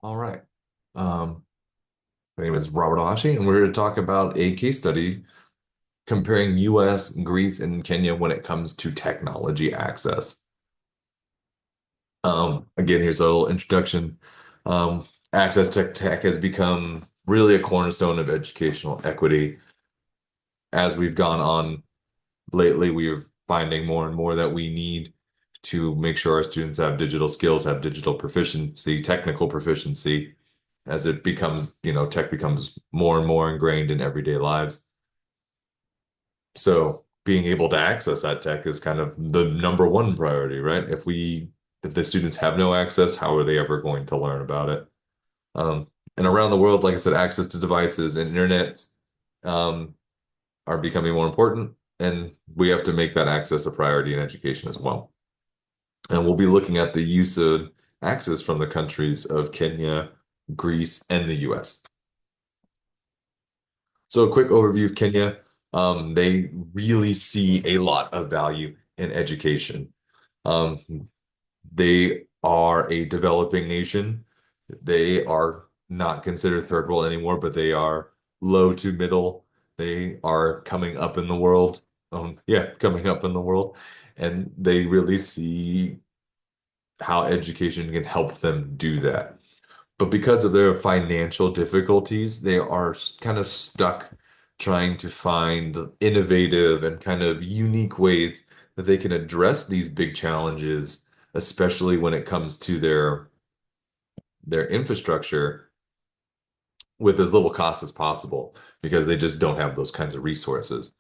All right. Um, my name is Robert Ashi, and we're here to talk about a case study comparing US, Greece, and Kenya when it comes to technology access. Again, here's a little introduction. Access to tech has become really a cornerstone of educational equity. As we've gone on lately, we're finding more and more that we need to make sure our students have digital skills, have digital proficiency, technical proficiency, as it becomes, tech becomes more and more ingrained in everyday lives. So being able to access that tech is kind of the number one priority, right? If the students have no access, how are they ever going to learn about it? Um, and around the world, like I said, access to devices and internet um, are becoming more important, and we have to make that access a priority in education as well. And we'll be looking at the use of access from the countries of Kenya, Greece, and the US. So a quick overview of Kenya. They really see a lot of value in education. Um, they are a developing nation. They are not considered third world anymore, but they are low to middle. They are coming up in the world. Yeah, coming up in the world. And they really see how education can help them do that. But because of their financial difficulties, they are kind of stuck trying to find innovative and kind of unique ways that they can address these big challenges, especially when it comes to their infrastructure with as little cost as possible, because they just don't have those kinds of resources.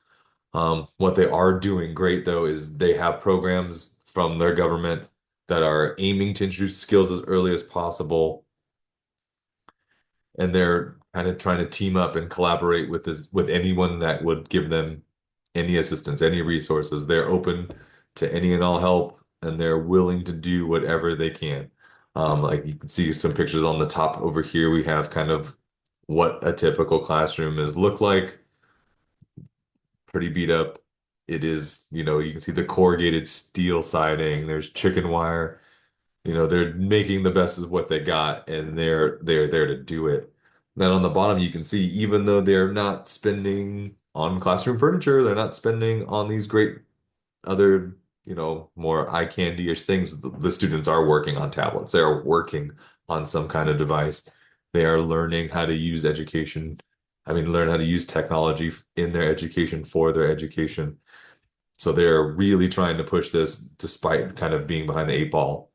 What they are doing great though is they have programs from their government that are aiming to introduce skills as early as possible, and they're kind of trying to team up and collaborate with anyone that would give them any assistance, any resources. They're open to any and all help, and they're willing to do whatever they can. Like you can see some pictures on the top over here. We have kind of what a typical classroom is look like. Pretty beat up. It is, you can see the corrugated steel siding. There's chicken wire. They're making the best of what they got, and they're there to do it. Then on the bottom, you can see even though they're not spending on classroom furniture, they're not spending on these great other, more eye candy-ish things. The students are working on tablets. They are working on some kind of device. They are learning how to use education. I mean, learn how to use technology in their education for their education. So they're really trying to push this despite kind of being behind the eight ball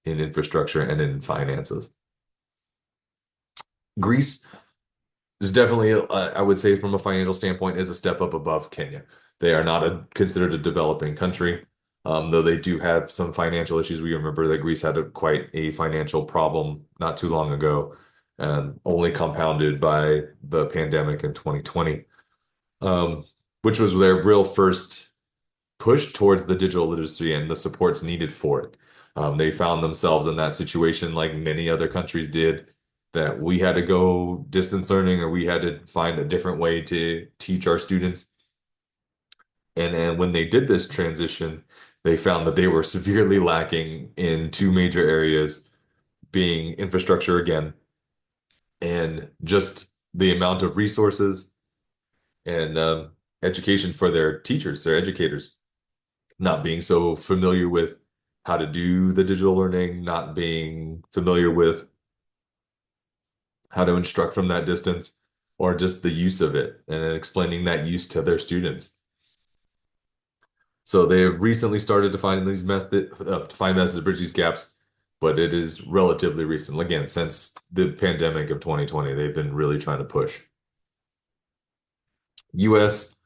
in infrastructure and in finances. Greece is definitely, I would say, from a financial standpoint, is a step up above Kenya. They are not considered a developing country, though they do have some financial issues. We remember that Greece had quite a financial problem not too long ago, and only compounded by the pandemic in 2020, um, which was their real first push towards the digital literacy and the supports needed for it. They found themselves in that situation like many other countries did, that we had to go distance learning or we had to find a different way to teach our students. And when they did this transition, they found that they were severely lacking in two major areas, being infrastructure again, and just the amount of resources and education for their teachers, their educators, not being so familiar with how to do the digital learning, not being familiar with how to instruct from that distance, or just the use of it and explaining that use to their students. So they've recently started to find these to find methods to bridge these gaps, but it is relatively recent. Again, since the pandemic of 2020, they've been really trying to push. US,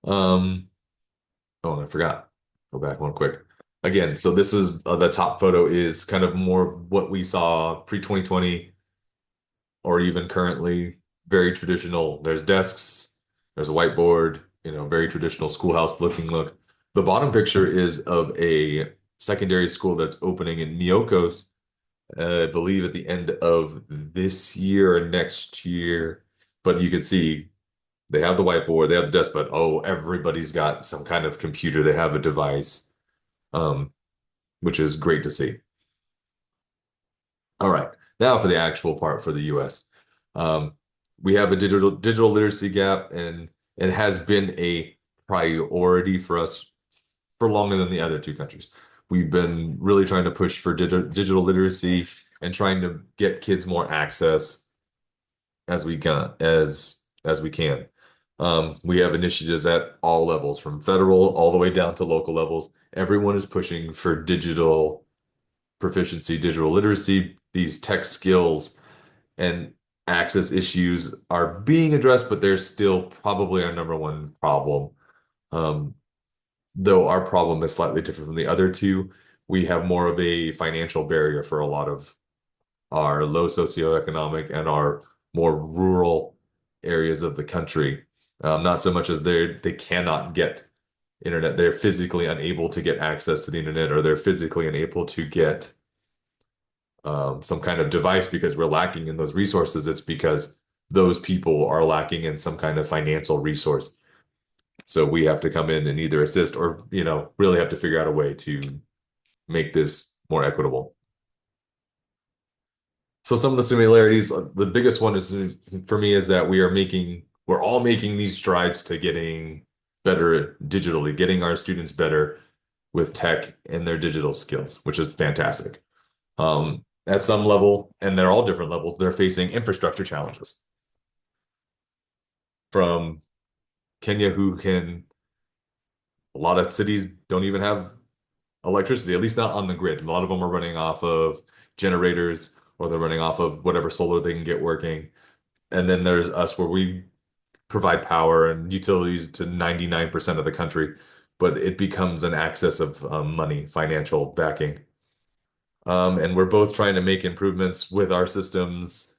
um, oh, and I forgot. Go back one quick. Again, so this is the top photo is kind of more what we saw pre-2020 or even currently, very traditional. There's desks, there's a whiteboard, very traditional schoolhouse looking look. The bottom picture is of a secondary school that's opening in Myokos, I believe at the end of this year or next year. But you can see they have the whiteboard, they have the desk, but oh, everybody's got some kind of computer. They have a device, um, which is great to see. All right. Now for the actual part for the US. Um, we have a digital literacy gap, and it has been a priority for us for longer than the other two countries. We've been really trying to push for digital literacy and trying to get kids more access as we can. We have initiatives at all levels, from federal all the way down to local levels. Everyone is pushing for digital proficiency, digital literacy. These tech skills and access issues are being addressed, but they're still probably our number one problem. Um, though our problem is slightly different from the other two. We have more of a financial barrier for a lot of our low socioeconomic and our more rural areas of the country. Not so much as they cannot get internet, they're physically unable to get access to the internet, or they're physically unable to get some kind of device because we're lacking in those resources. It's because those people are lacking in some kind of financial resource. So we have to come in and either assist or, really have to figure out a way to make this more equitable. So some of the similarities, the biggest one is for me is that we're all making these strides to getting better digitally, getting our students better with tech and their digital skills, which is fantastic. At some level, and they're all different levels, they're facing infrastructure challenges from Kenya, a lot of cities don't even have electricity, at least not on the grid. A lot of them are running off of generators, or they're running off of whatever solar they can get working. And then there's us, where we provide power and utilities to 99% of the country, but it becomes an access of money, financial backing. And we're both trying to make improvements with their systems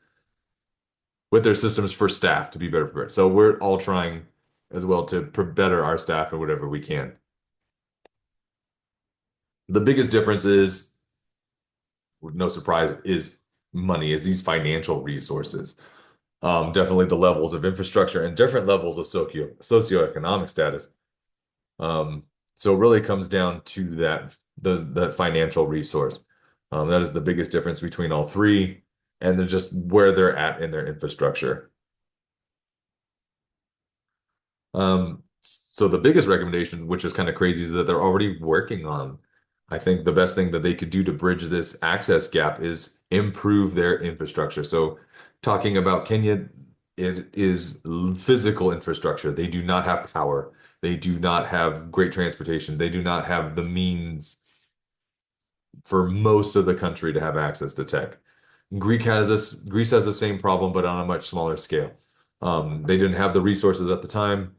for staff to be better prepared. So we're all trying as well to better our staff in whatever we can. The biggest difference is, no surprise, is money, is these financial resources. Definitely the levels of infrastructure and different levels of socioeconomic status. Um, so it really comes down to that financial resource. That is the biggest difference between all three, and they're just where they're at in their infrastructure. So the biggest recommendation, which is kind of crazy, is that they're already working on. I think the best thing that they could do to bridge this access gap is improve their infrastructure. So talking about Kenya, it is physical infrastructure. They do not have power. They do not have great transportation. They do not have the means for most of the country to have access to tech. Greece has the same problem, but on a much smaller scale. They didn't have the resources at the time.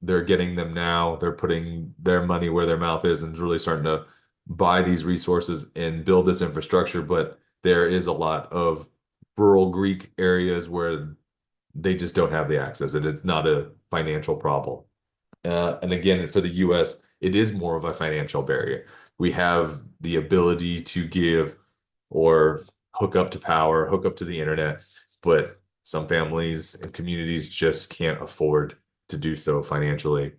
They're getting them now. They're putting their money where their mouth is and really starting to buy these resources and build this infrastructure. But there is a lot of rural Greek areas where they just don't have the access, and it's not a financial problem. And again, for the US, it is more of a financial barrier. We have the ability to give or hook up to power, hook up to the internet, but some families and communities just can't afford to do so financially.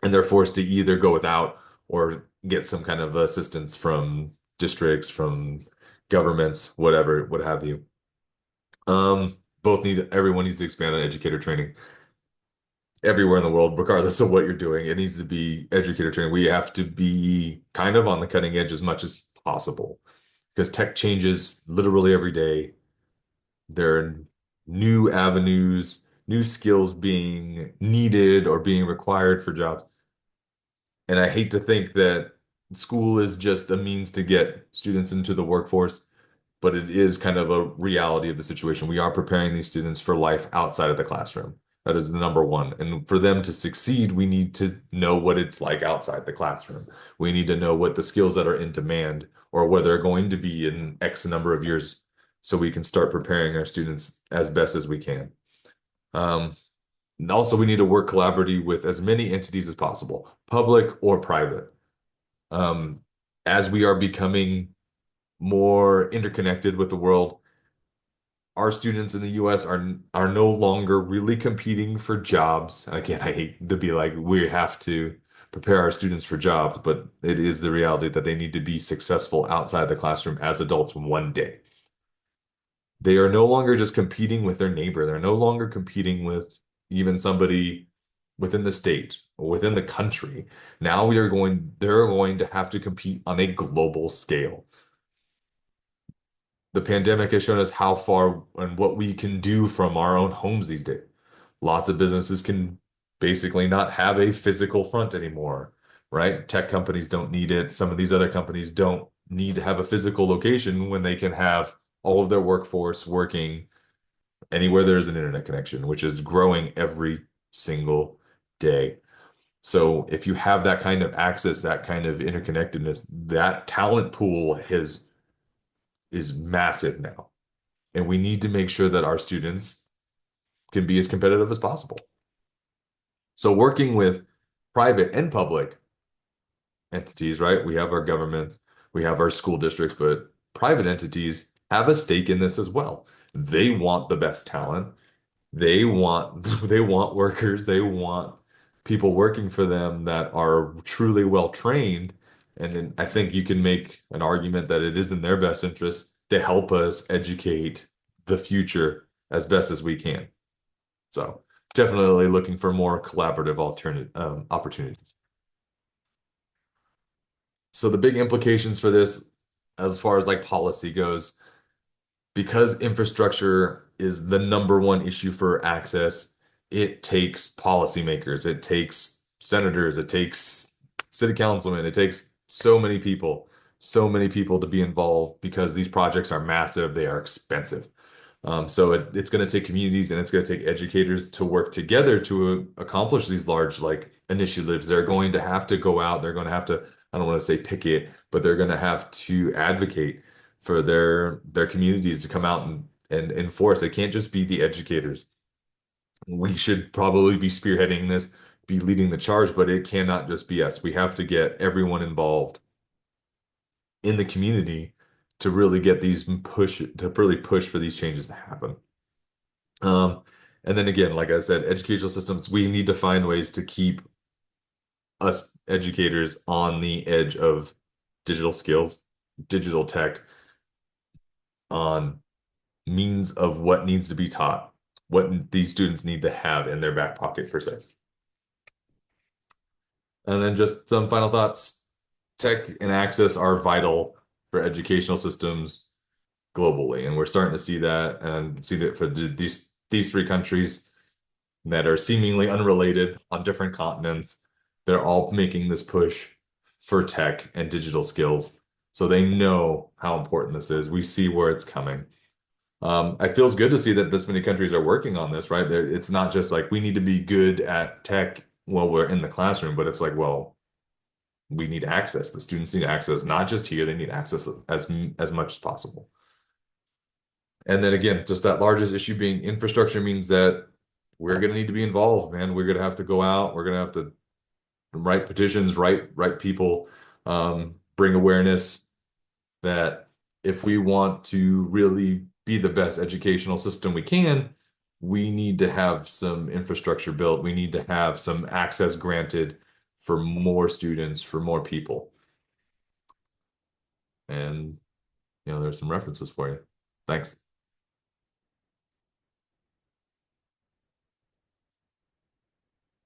And they're forced to either go without or get some kind of assistance from districts, from governments, whatever, what have you. Everyone needs to expand on educator training everywhere in the world, regardless of what you're doing. It needs to be educator training. We have to be kind of on the cutting edge as much as possible, because tech changes literally every day. There are new avenues, new skills being needed or being required for jobs. And I hate to think that school is just a means to get students into the workforce, but it is kind of a reality of the situation. We are preparing these students for life outside of the classroom. That is the number one. And for them to succeed, we need to know what it's like outside the classroom. We need to know what the skills that are in demand, or where they're going to be in X number of years, so we can start preparing our students as best as we can. Um, and also, we need to work collaboratively with as many entities as possible, public or private. Um, as we are becoming more interconnected with the world, our students in the US are no longer really competing for jobs. Again, I hate to be like, we have to prepare our students for jobs, but it is the reality that they need to be successful outside the classroom as adults one day. They are no longer just competing with their neighbor. They're no longer competing with even somebody within the state or within the country. Now they're going to have to compete on a global scale. The pandemic has shown us how far and what we can do from our own homes these days. Lots of businesses can basically not have a physical front anymore, right? Tech companies don't need it. Some of these other companies don't need to have a physical location when they can have all of their workforce working anywhere there's an internet connection, which is growing every single day. So if you have that kind of access, that kind of interconnectedness, that talent pool is massive now. And we need to make sure that our students can be as competitive as possible. So working with private and public entities, right? We have our government, we have our school districts, but private entities have a stake in this as well. They want the best talent. They want workers, they want people working for them that are truly well trained. And then I think you can make an argument that it is in their best interest to help us educate the future as best as we can. So definitely looking for more collaborative alternative opportunities. So the big implications for this, as far as like policy goes, because infrastructure is the number one issue for access, it takes policymakers, it takes senators, it takes city councilmen, it takes so many people to be involved because these projects are massive, they are expensive. So it's going to take communities and it's going to take educators to work together to accomplish these large like initiatives. They're going to have to go out. They're going to have to, I don't want to say picket, but they're going to have to advocate for their communities to come out and enforce. It can't just be the educators. We should probably be spearheading this, be leading the charge, but it cannot just be us. We have to get everyone involved in the community to really get these to really push for these changes to happen. Um, and then again, like I said, educational systems, we need to find ways to keep us educators on the edge of digital skills, digital tech, on means of what needs to be taught, what these students need to have in their back pocket per se. And then just some final thoughts. Tech and access are vital for educational systems globally, and we're starting to see that and see that for these three countries that are seemingly unrelated on different continents. They're all making this push for tech and digital skills. So they know how important this is. We see where it's coming. It feels good to see that this many countries are working on this, right? It's not just like we need to be good at tech while we're in the classroom, but it's like, well, we need access. The students need access, not just here, they need access as much as possible. And then again, just that largest issue being infrastructure means that we're going to need to be involved, man. We're going to have to go out. We're going to have to write petitions, write people, bring awareness that if we want to really be the best educational system we can, we need to have some infrastructure built. We need to have some access granted for more students, for more people. And, there's some references for you. Thanks.